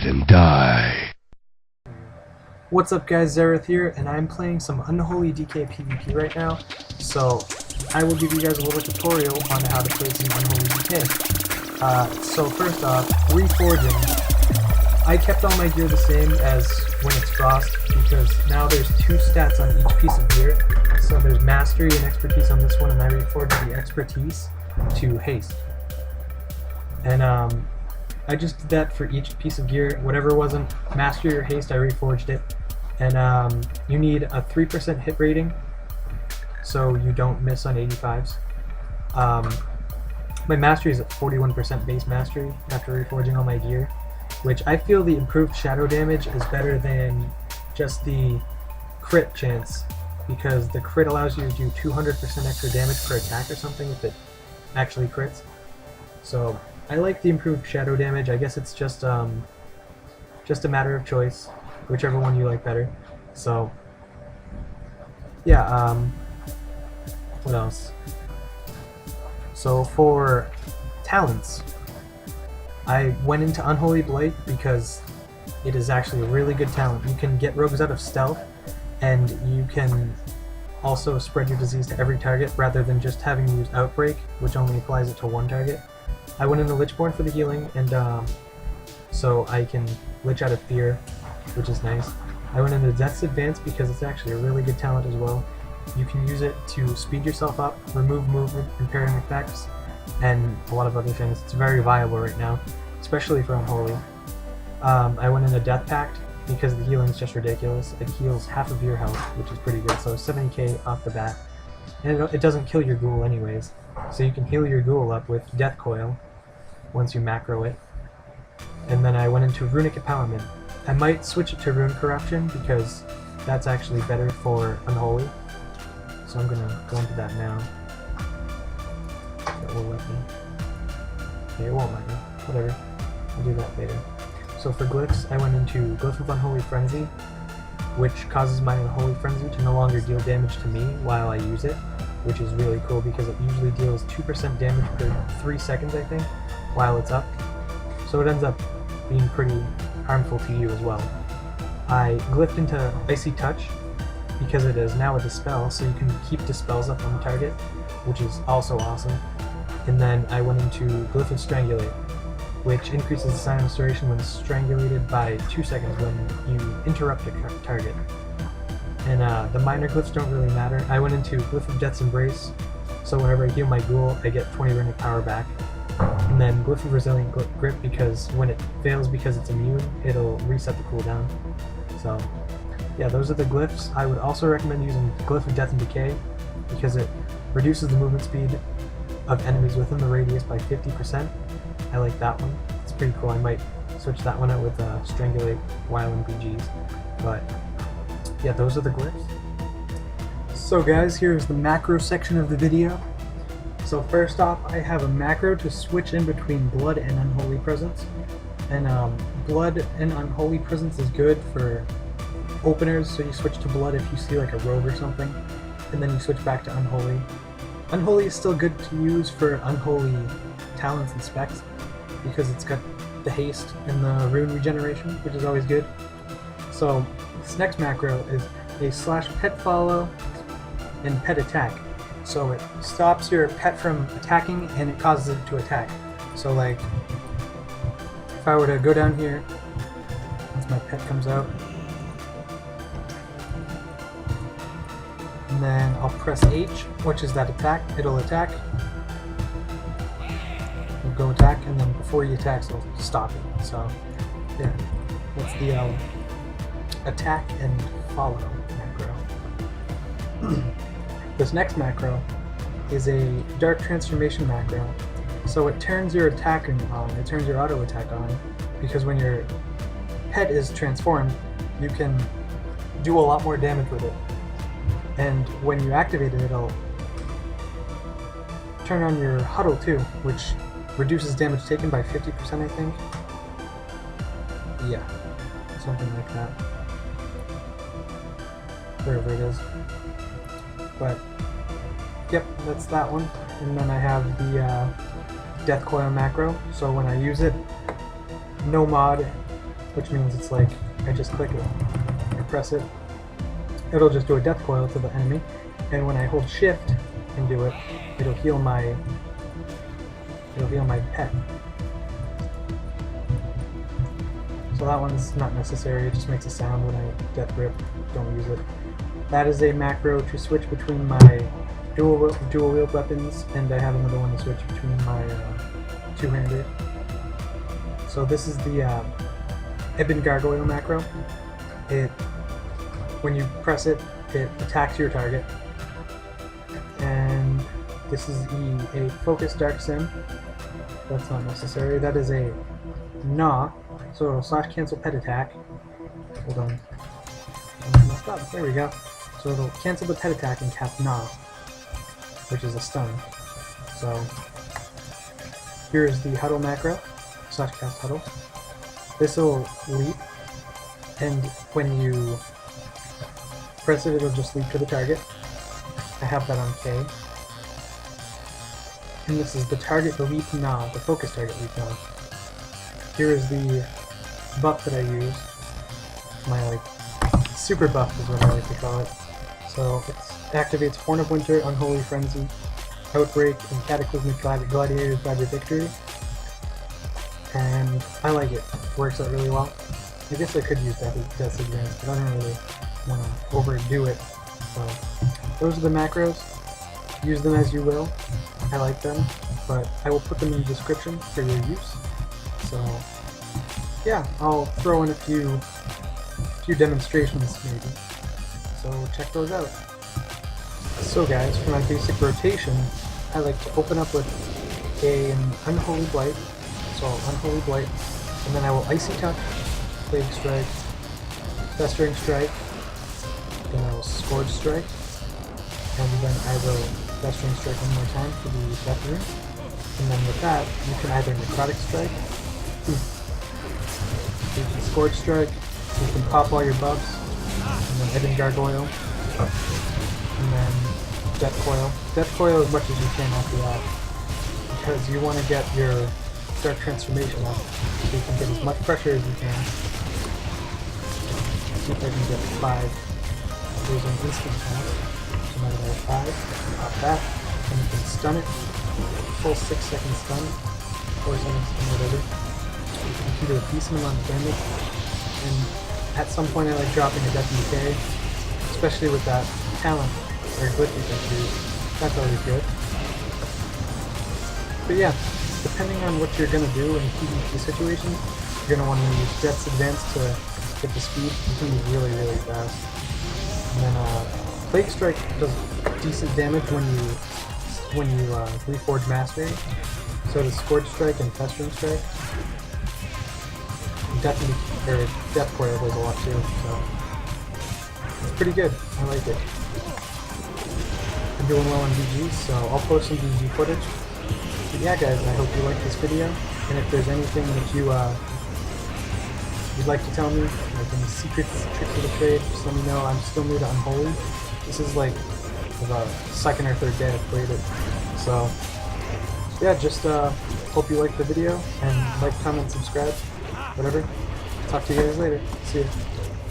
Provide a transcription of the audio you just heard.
Let him die. What's up guys, Zareth here, and I'm playing some Unholy DK PvP right now, so I will give you guys a little tutorial on how to play some Unholy DK. So first off, reforging. I kept all my gear the same as when it's Frost, because now there's 2 stats on each piece of gear. So there's Mastery and Expertise on this one, and I reforged the Expertise to Haste. And I just did that for each piece of gear. Whatever wasn't Mastery or Haste, I reforged it. And you need a 3% hit rating, so you don't miss on 85s. My Mastery is at 41% base Mastery after reforging all my gear, which I feel the improved shadow damage is better than just the crit chance, because the crit allows you to do 200% extra damage per attack or something if it actually crits. So I like the improved shadow damage. I guess it's just a matter of choice, whichever one you like better. So yeah, what else? So for talents, I went into Unholy Blight because it is actually a really good talent. You can get rogues out of stealth, and you can also spread your disease to every target rather than just having to use Outbreak, which only applies it to one target. I went into Lichborne for the healing, and so I can Lich out of fear, which is nice. I went into Death's Advance because it's actually a really good talent as well. You can use it to speed yourself up, remove movement, impairing effects, and a lot of other things. It's very viable right now, especially for Unholy. I went into Death Pact because the healing is just ridiculous. It heals half of your health, which is pretty good, so 70k off the bat. And it doesn't kill your ghoul anyways, so you can heal your ghoul up with Death Coil once you macro it. And then I went into Runic Empowerment. I might switch it to Rune Corruption because that's actually better for Unholy. So I'm gonna go into that now. That will let me. Okay, it won't let me. Whatever. I'll do that later. So for glyphs, I went into Glyph of Unholy Frenzy, which causes my Unholy Frenzy to no longer deal damage to me while I use it, which is really cool because it usually deals 2% damage per 3 seconds, I think, while it's up. So it ends up being pretty harmful to you as well. I glyphed into Icy Touch because it is now a dispel, so you can keep dispels up on the target, which is also awesome. And then I went into Glyph of Strangulate, which increases the silence duration when strangulated by 2 seconds when you interrupt a target. And the minor glyphs don't really matter. I went into Glyph of Death's Embrace, so whenever I heal my ghoul, I get 20 runic power back. And then Glyph of Resilient Grip, because when it fails because it's immune, it'll reset the cooldown. So yeah, those are the glyphs. I would also recommend using Glyph of Death and Decay because it reduces the movement speed of enemies within the radius by 50%. I like that one. It's pretty cool. I might switch that one out with Strangulate while in BGs. But yeah, those are the glyphs. So guys, here's the macro section of the video. So first off, I have a macro to switch in between Blood and Unholy Presence. And Blood and Unholy Presence is good for openers, so you switch to Blood if you see like a rogue or something, and then you switch back to Unholy. Unholy is still good to use for Unholy talents and specs, because it's got the haste and the rune regeneration, which is always good. So this next macro is a /petfollow and petattack. So it stops your pet from attacking and it causes it to attack. So like, if I were to go down here, once my pet comes out, and then I'll press H, which is that attack, it'll attack. It'll go attack, and then before he attacks, it'll stop it. So yeah, that's the attack and follow macro. This next macro is a Dark Transformation macro. So it turns your attacking on, it turns your auto attack on, because when your pet is transformed, you can do a lot more damage with it. And when you activate it, it'll turn on your Huddle too, which reduces damage taken by 50%, I think. Yeah, something like that. Wherever it is. But yep, that's that one. And then I have the Death Coil macro, so when I use it, nomod which means it's like I just click it, I press it, it'll just do a death coil to the enemy, and when I hold shift and do it, it'll heal my pet. So that one's not necessary, it just makes a sound when I death grip, don't use it. That is a macro to switch between my dual wield weapons, and I have another one to switch between my two-hander. So this is the Ebon Gargoyle macro. When you press it, it attacks your target. And this is a focus dark sim. That's not necessary. That is a Gnaw, so it'll slash cancel petattack. Hold on. Messed up. There we go. So it'll cancel the petattack and cast Gnaw, which is a stun. So here's the Huddle macro, slash cast Huddle. This will leap, and when you press it, it'll just leap to the target. I have that on K. And this is the target leap Gnaw, the focus target leap Gnaw. Here is the buff that I use. My super buff is what I like to call it. So it activates Horn of Winter, Unholy Frenzy, Outbreak, and Cataclysmic Gladiator's Badge of Victory. And I like it. It works out really well. I guess I could use Death's Advance, but I don't really want to overdo it. So those are the macros. Use them as you will. I like them, but I will put them in the description for your use. So yeah, I'll throw in a few demonstrations maybe. So check those out. So guys, for my basic rotation, I like to open up with an Unholy Blight. So Unholy Blight, and then I will Icy Touch, Plague Strike, Festering Strike, then I will Scourge Strike, and then I will Festering Strike one more time for the Death Rune. And then with that, you can either Necrotic Strike, you can Scourge Strike, you can pop all your buffs, and then Ebon Gargoyle, and then Death Coil. Death Coil as much as you can after that, because you want to get your Dark Transformation up, so you can get as much pressure as you can. See if I can get 5. There's an instant pass. So now I have 5. Pop that, and you can stun it. Full 6 second stun. 4 seconds stun, whatever. You can do a decent amount of damage. And at some point I like dropping a Death Decay, especially with that talent or glitch you can choose. That's always good. But yeah, depending on what you're going to do in PvP situations, you're going to want to use Death's Advance to get the speed. You can move really, really fast. And then Plague Strike does decent damage when you reforge Mastery. So does Scourge Strike and Festering Strike. Death Coil does a lot too, so it's pretty good. I like it. I'm doing well on VG, so I'll post some VG footage. But yeah guys, I hope you liked this video, and if there's anything that you'd like to tell me, like any secrets, tricks of the trade, just let me know. I'm still new to Unholy. This is like the second or third day I've played it. So yeah, just hope you liked the video, and like, comment, subscribe, whatever. Talk to you guys later. See ya.